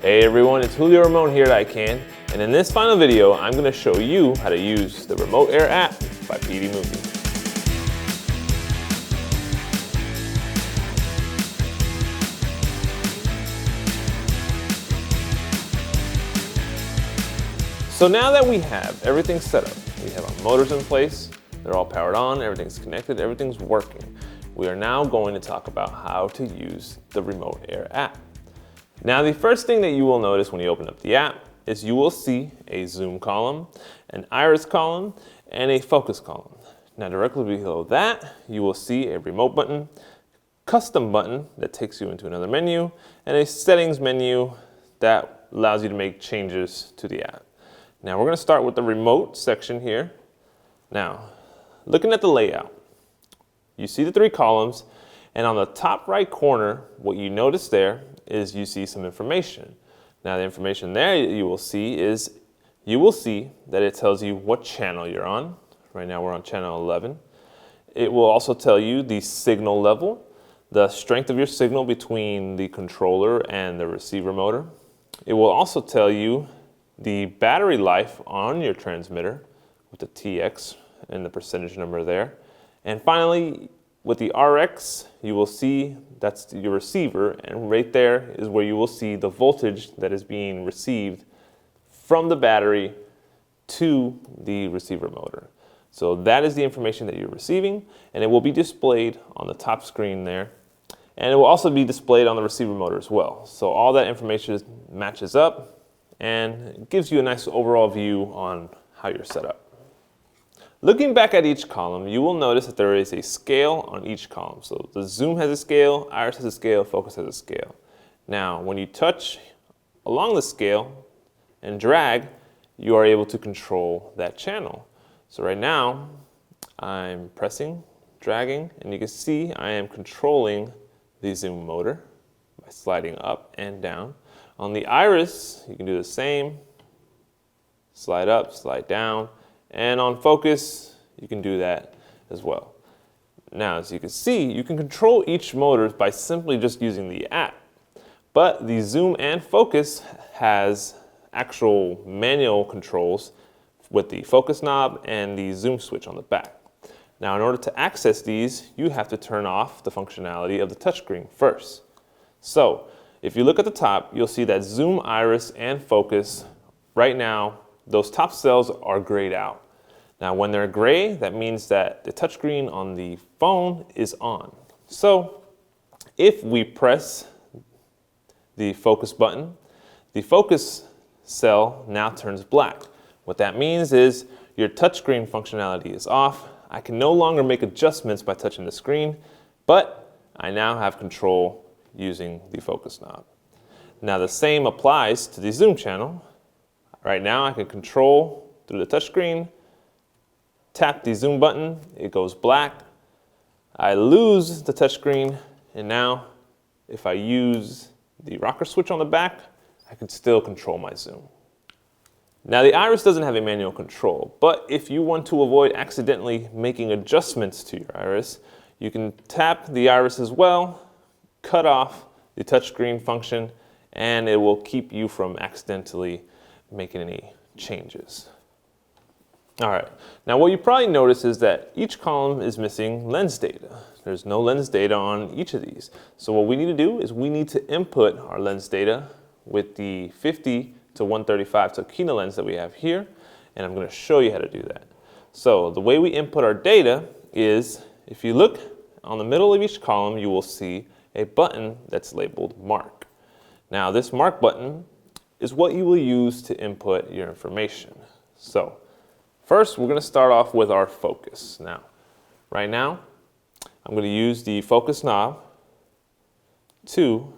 Hey everyone, it's Julio Ramon here at Ikan, and in this final video, I'm going to show you how to use the Remote Air app by PD Movie. So now that we have everything set up, we have our motors in place, they're all powered on, everything's connected, everything's working. We are now going to talk about how to use the Remote Air app. Now the first thing that you will notice when you open up the app is you will see a zoom column, an iris column, and a focus column. Now directly below that, you will see a remote button, custom button that takes you into another menu, and a settings menu that allows you to make changes to the app. Now we're going to start with the remote section here. Now, looking at the layout, you see the three columns, and on the top right corner, what you notice there is you see some information. Now the information there you will see that it tells you what channel you're on. Right now we're on channel 11. It will also tell you the signal level, the strength of your signal between the controller and the receiver motor. It will also tell you the battery life on your transmitter with the TX and the percentage number there. And finally, with the RX, you will see that's your receiver, and right there is where you will see the voltage that is being received from the battery to the receiver motor. So that is the information that you're receiving, and it will be displayed on the top screen there. And it will also be displayed on the receiver motor as well. So all that information matches up and gives you a nice overall view on how you're set up. Looking back at each column, you will notice that there is a scale on each column. So the zoom has a scale, iris has a scale, focus has a scale. Now, when you touch along the scale and drag, you are able to control that channel. So right now, I'm pressing, dragging, and you can see I am controlling the zoom motor by sliding up and down. On the iris, you can do the same, slide up, slide down. And on focus, you can do that as well. Now, as you can see, you can control each motor by simply just using the app. But the zoom and focus has actual manual controls with the focus knob and the zoom switch on the back. Now, in order to access these, you have to turn off the functionality of the touchscreen first. So, if you look at the top, you'll see that zoom, iris, and focus right now, those top cells are grayed out. Now when they're gray, that means that the touchscreen on the phone is on. So if we press the focus button, the focus cell now turns black. What that means is your touchscreen functionality is off. I can no longer make adjustments by touching the screen, but I now have control using the focus knob. Now the same applies to the zoom channel. Right now I can control through the touchscreen, tap the zoom button, it goes black. I lose the touchscreen, and now if I use the rocker switch on the back, I can still control my zoom. Now the iris doesn't have a manual control, but if you want to avoid accidentally making adjustments to your iris, you can tap the iris as well, cut off the touchscreen function, and it will keep you from accidentally making any changes. All right, now what you probably notice is that each column is missing lens data. There's no lens data on each of these. So what we need to do is we need to input our lens data with the 50 to 135 Tokina lens that we have here, and I'm going to show you how to do that. So the way we input our data is, if you look on the middle of each column, you will see a button that's labeled Mark. Now this Mark button is what you will use to input your information. So first, we're going to start off with our focus. Now, right now, I'm going to use the focus knob to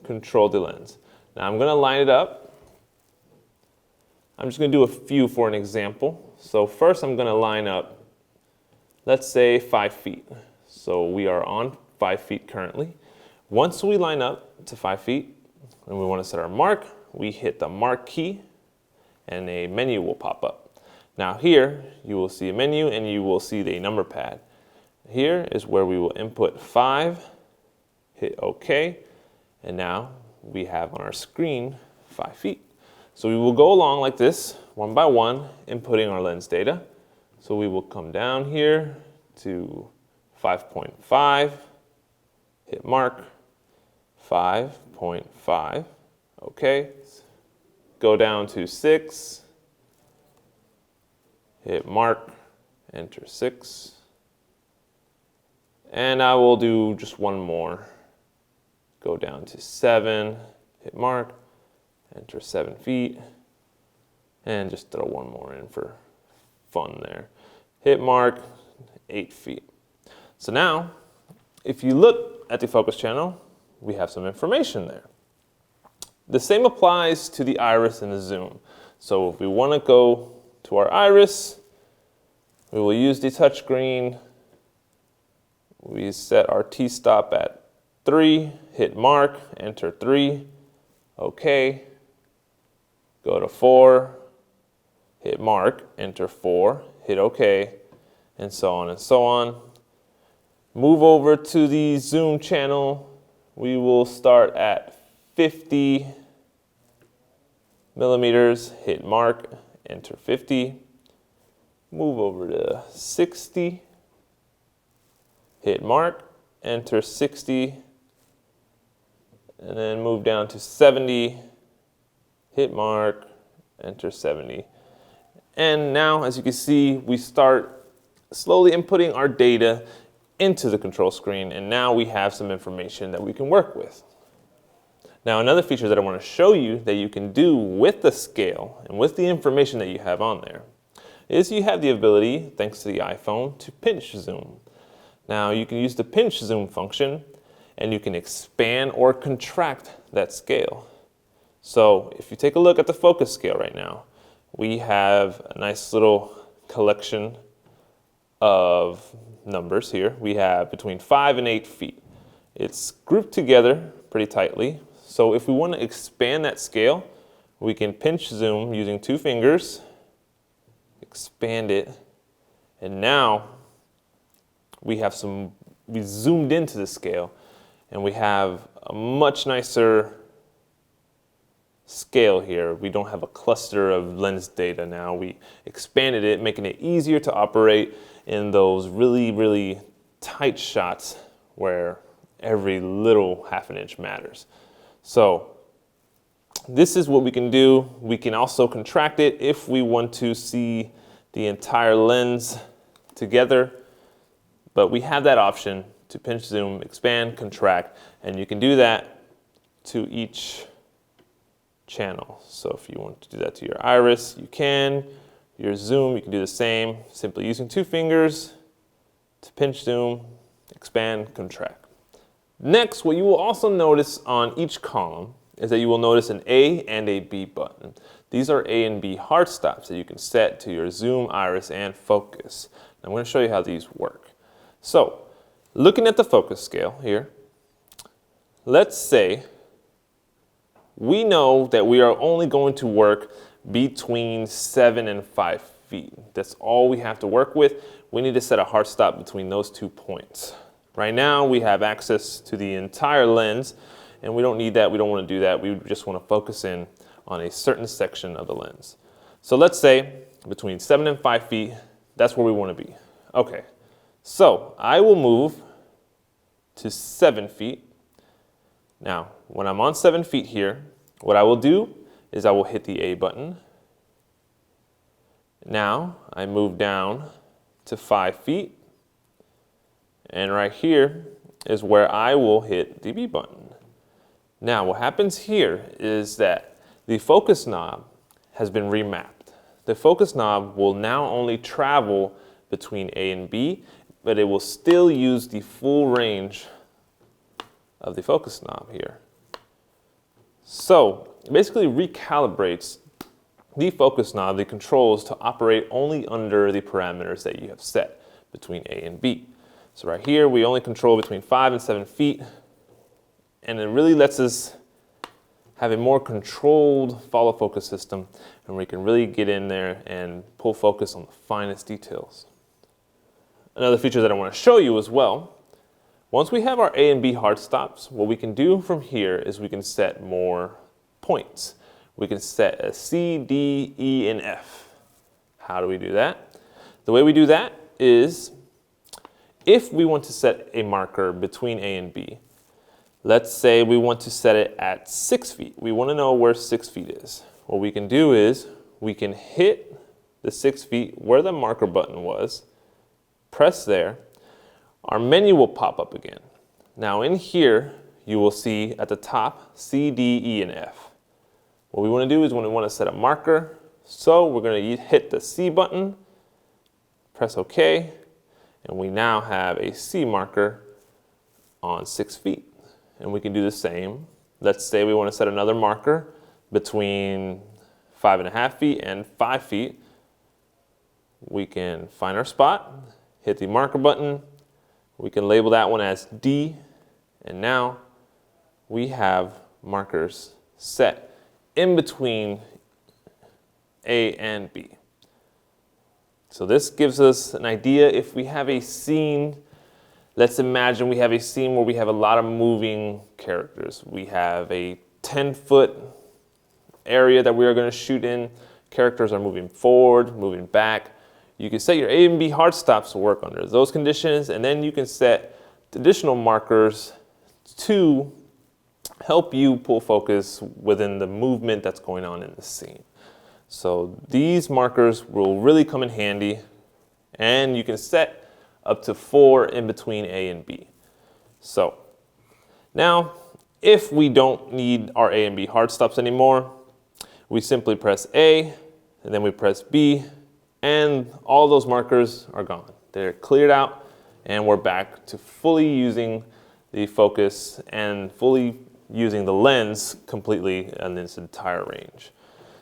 control the lens. Now I'm going to line it up. I'm just going to do a few for an example. So first I'm going to line up, let's say 5 feet. So we are on 5 feet currently. Once we line up to 5 feet and we want to set our mark, we hit the mark key and a menu will pop up. Now here you will see a menu and you will see the number pad. Here is where we will input 5, hit OK, and now we have on our screen 5 feet. So we will go along like this, one by one, inputting our lens data. So we will come down here to 5.5, hit mark, 5.5, okay. Go down to 6, hit mark, enter 6. And I will do just one more. Go down to 7, hit mark, enter 7 feet, and just throw one more in for fun there. Hit mark, 8 feet. So now, if you look at the focus channel, we have some information there. The same applies to the iris and the zoom. So if we want to go to our iris, we will use the touchscreen. We set our t-stop at 3, hit mark, enter 3, okay. Go to 4, hit mark, enter 4, hit okay, and so on and so on. Move over to the zoom channel. We will start at 50 millimeters, hit mark, enter 50. Move over to 60, hit mark, enter 60, and then move down to 70, hit mark, enter 70. And now, as you can see, we start slowly inputting our data into the control screen, and now we have some information that we can work with. Now, another feature that I want to show you that you can do with the scale and with the information that you have on there is you have the ability, thanks to the iPhone, to pinch zoom. Now, you can use the pinch zoom function and you can expand or contract that scale. So if you take a look at the focus scale right now, we have a nice little collection of numbers here. We have between 5 and 8 feet. It's grouped together pretty tightly. So if we want to expand that scale, we can pinch zoom using 2 fingers, expand it, and now we zoomed into the scale, and we have a much nicer scale here. We don't have a cluster of lens data now. We expanded it, making it easier to operate in those really, really tight shots where every little half an inch matters. So this is what we can do. We can also contract it if we want to see the entire lens together, but we have that option to pinch zoom, expand, contract, and you can do that to each channel. So if you want to do that to your iris, you can. Your zoom, you can do the same, simply using 2 fingers to pinch zoom, expand, contract. Next, what you will also notice on each column is that you will notice an A and a B button. These are A and B hard stops that you can set to your zoom, iris, and focus. I'm going to show you how these work. So, looking at the focus scale here, let's say we know that we are only going to work between 7 and 5 feet. That's all we have to work with. We need to set a hard stop between those 2 points. Right now, we have access to the entire lens, and we don't need that. We don't want to do that. We just want to focus in on a certain section of the lens. So let's say between 7 and 5 feet, that's where we want to be. Okay, so I will move to 7 feet. Now, when I'm on 7 feet here, what I will do is I will hit the A button. Now, I move down to 5 feet. And right here is where I will hit the B button. Now, what happens here is that the focus knob has been remapped. The focus knob will now only travel between A and B, but it will still use the full range of the focus knob here. So, it basically recalibrates the focus knob, the controls, to operate only under the parameters that you have set between A and B. So right here, we only control between 5 and 7 feet, and it really lets us have a more controlled follow focus system, and we can really get in there and pull focus on the finest details. Another feature that I want to show you as well, once we have our A and B hard stops, what we can do from here is we can set more points. we can set a C, D, E, and F. How do we do that? The way we do that is if we want to set a marker between A and B, let's say we want to set it at 6 feet. We want to know where 6 feet is. What we can do is we can hit the 6 feet where the marker button was, press there, our menu will pop up again. Now in here, you will see at the top C, D, E, and F. What we want to do is when we want to set a marker, so we're going to hit the C button, press OK, and we now have a C marker on 6 feet. And we can do the same. Let's say we want to set another marker between 5.5 feet and 5 feet. We can find our spot, hit the marker button. We can label that one as D. And now we have markers set in between A and B. So this gives us an idea if we have a scene. Let's imagine we have a scene where we have a lot of moving characters. We have a 10-foot area that we are going to shoot in. Characters are moving forward, moving back. You can set your A and B hard stops to work under those conditions, and then you can set additional markers to help you pull focus within the movement that's going on in the scene. So these markers will really come in handy, and you can set up to 4 in between A and B. So now, if we don't need our A and B hard stops anymore, we simply press A, and then we press B, and all those markers are gone. They're cleared out, and we're back to fully using the focus and fully using the lens completely in this entire range.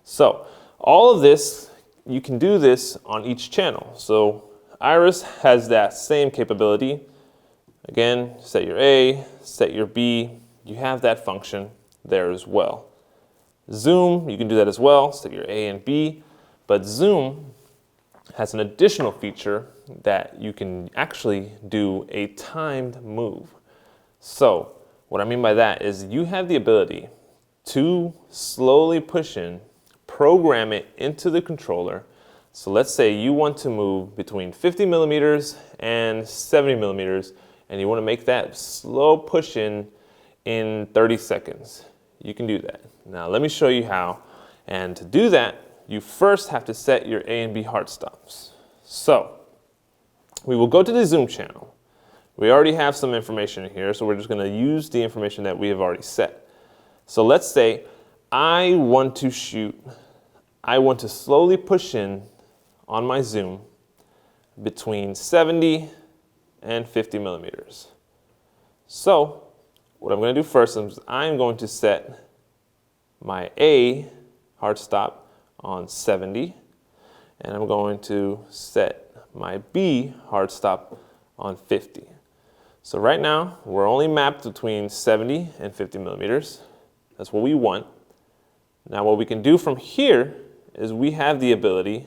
So all of this, you can do this on each channel. So Iris has that same capability. Again, set your A, set your B. You have that function there as well. Zoom, you can do that as well, set your A and B. But Zoom has an additional feature that you can actually do a timed move. So what I mean by that is you have the ability to slowly push in, program it into the controller. So let's say you want to move between 50 millimeters and 70 millimeters, and you want to make that slow push in 30 seconds. You can do that. Now let me show you how. And to do that, you first have to set your A and B hard stops. So we will go to the Zoom channel. We already have some information here, so we're just going to use the information that we have already set. So let's say I want to slowly push in on my zoom between 70 and 50 millimeters. So what I'm going to do first is I'm going to set my A hard stop on 70, and I'm going to set my B hard stop on 50. So right now we're only mapped between 70 and 50 millimeters. That's what we want. Now what we can do from here is we have the ability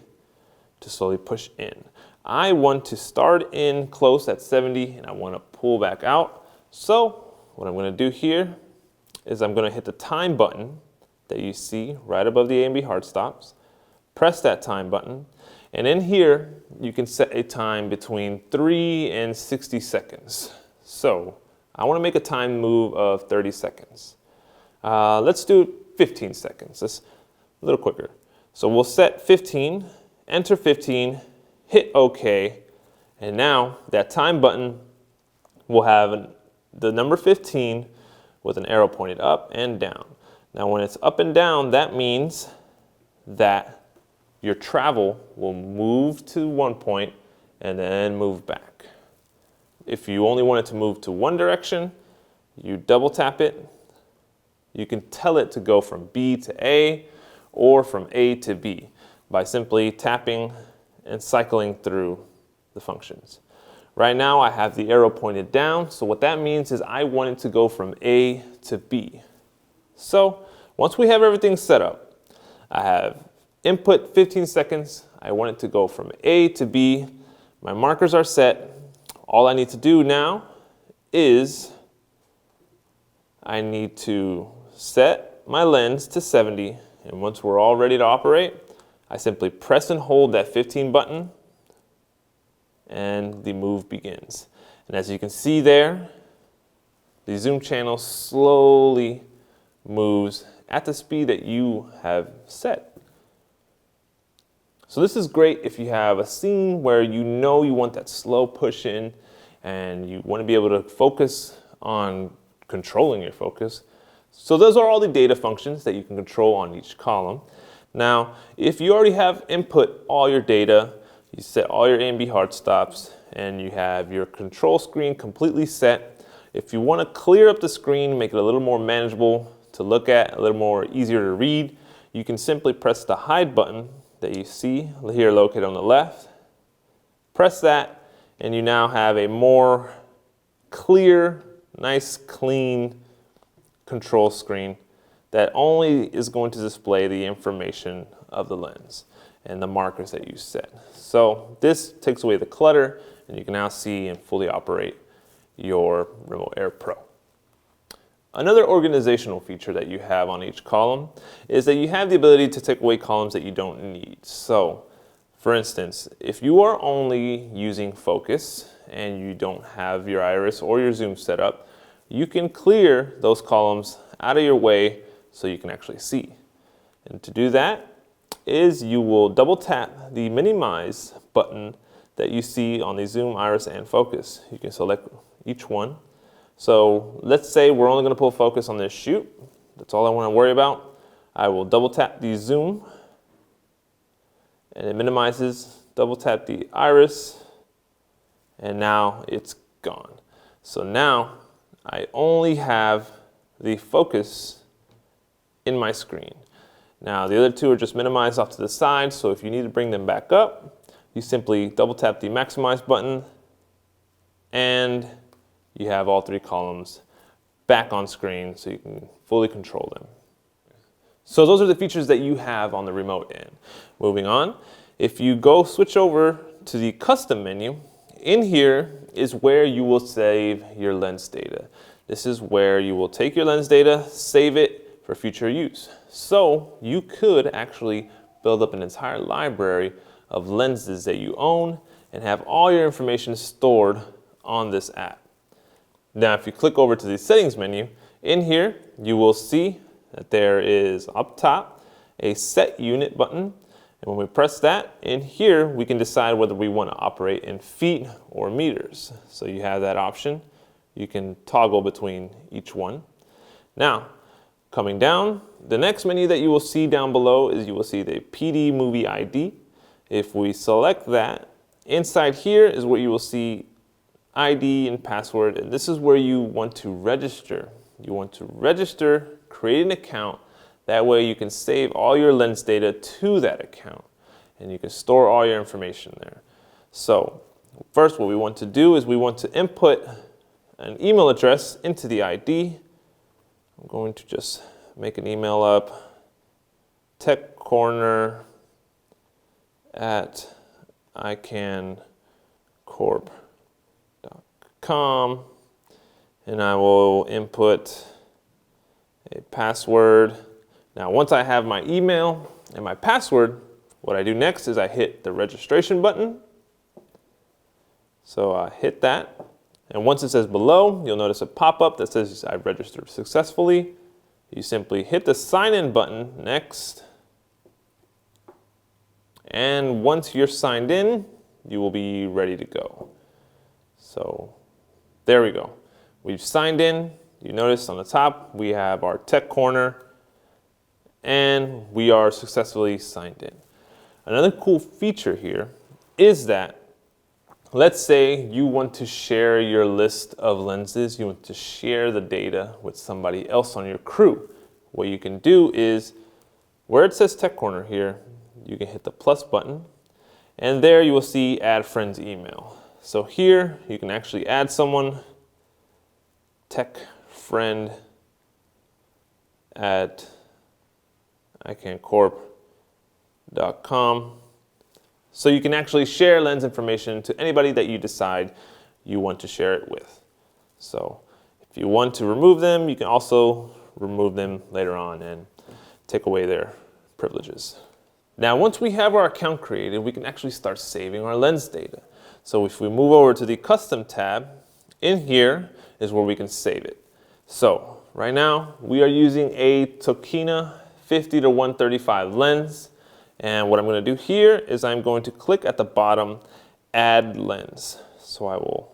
to slowly push in. I want to start in close at 70 and I want to pull back out. So what I'm going to do here is I'm going to hit the time button that you see right above the A and B hard stops. Press that time button, and in here you can set a time between 3 and 60 seconds. So I want to make a time move of 30 seconds. Let's do 15 seconds. That's a little quicker. So we'll set 15, enter 15, hit OK, and now that time button will have the number 15 with an arrow pointed up and down. Now when it's up and down, that means that your travel will move to one point and then move back. If you only want it to move to one direction, you double tap it. You can tell it to go from B to A or from A to B by simply tapping and cycling through the functions. Right now I have the arrow pointed down, so what that means is I want it to go from A to B. So once we have everything set up, I have input 15 seconds, I want it to go from A to B, my markers are set. All I need to do now is I need to set my lens to 70 And once we're all ready to operate, I simply press and hold that 15 button and the move begins. And as you can see there, the zoom channel slowly moves at the speed that you have set. So this is great if you have a scene where you know you want that slow push in and you want to be able to focus on controlling your focus. So those are all the data functions that you can control on each column. Now, if you already have input all your data, you set all your A and B hard stops, and you have your control screen completely set. If you want to clear up the screen, make it a little more manageable to look at, a little more easier to read, you can simply press the hide button that you see here located on the left. Press that, and you now have a more clear, nice, clean control screen that only is going to display the information of the lens and the markers that you set. So this takes away the clutter, and you can now see and fully operate your Remote Air Pro. Another organizational feature that you have on each column is that you have the ability to take away columns that you don't need. So, for instance, if you are only using focus and you don't have your iris or your zoom set up, you can clear those columns out of your way so you can actually see. And to do that is you will double tap the minimize button that you see on the zoom, iris, and focus. You can select each one. So let's say we're only going to pull focus on this shoot. That's all I want to worry about. I will double tap the zoom and it minimizes, double tap the iris, and now it's gone. So now I only have the focus in my screen. Now the other two are just minimized off to the side, so if you need to bring them back up, you simply double tap the maximize button and you have all three columns back on screen so you can fully control them. So those are the features that you have on the remote end. Moving on, if you go switch over to the custom menu, in here is where you will save your lens data. This is where you will take your lens data, save it for future use. So you could actually build up an entire library of lenses that you own and have all your information stored on this app. Now, if you click over to the settings menu, in here you will see that there is up top a set unit button. And when we press that, in here we can decide whether we want to operate in feet or meters. So you have that option. You can toggle between each one. Now, coming down, the next menu that you will see down below is you will see the PD Movie ID. If we select that, inside here is where you will see ID and password, and this is where you want to register. You want to register, create an account. That way you can save all your lens data to that account and you can store all your information there. So first what we want to do is we want to input an email address into the ID. I'm going to just make an email up, techcorner@icancorp.com, and I will input a password. Now, once I have my email and my password, what I do next is I hit the registration button. So I hit that, and once it says below, you'll notice a pop-up that says I've registered successfully. You simply hit the sign in button next, and once you're signed in, you will be ready to go. So there we go. We've signed in. You notice on the top we have our Tech Corner, and we are successfully signed in. Another cool feature here is that, let's say you want to share your list of lenses, you want to share the data with somebody else on your crew. What you can do is, where it says Tech Corner here, you can hit the plus button, and there you will see Add Friends Email. So here you can actually add someone, tech friend at icancorp.com. So you can actually share lens information to anybody that you decide you want to share it with. So if you want to remove them, you can also remove them later on and take away their privileges. Now, once we have our account created, we can actually start saving our lens data. So if we move over to the Custom tab, in here is where we can save it. So right now, we are using a Tokina 50-135 lens. And what I'm going to do here is I'm going to click at the bottom, Add Lens. So I will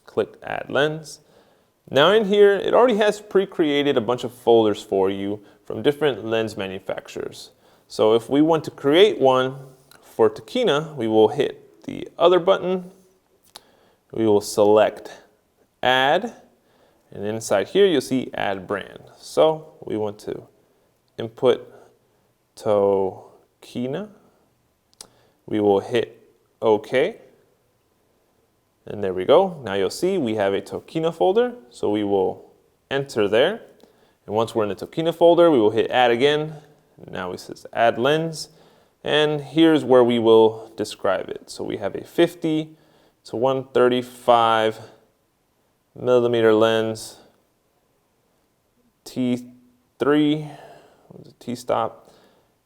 click Add Lens. Now in here, it already has pre-created a bunch of folders for you from different lens manufacturers. So if we want to create one for Tokina, we will hit the other button. We will select Add, and inside here you'll see Add Brand. So we want to input Tokina. We will hit OK. And there we go. Now you'll see we have a Tokina folder. So we will enter there. And once we're in the Tokina folder, we will hit Add again. Now it says Add Lens. And here's where we will describe it. So we have a 50-135 millimeter lens, T3, T-stop,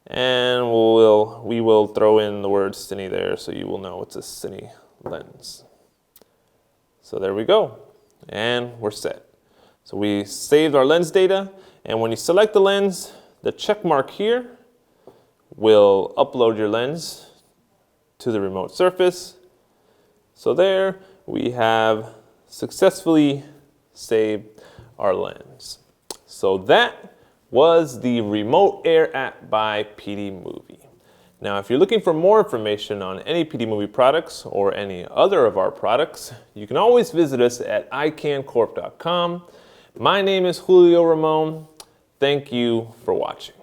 and we will throw in the word cine there so you will know it's a cine lens. So there we go, and we're set. So we saved our lens data, and when you select the lens, the check mark here will upload your lens to the remote surface. So there we have successfully saved our lens. So that was the Remote Air app by PD Movie. Now, if you're looking for more information on any PD Movie products or any other of our products, you can always visit us at icancorp.com. My name is Julio Ramon. Thank you for watching.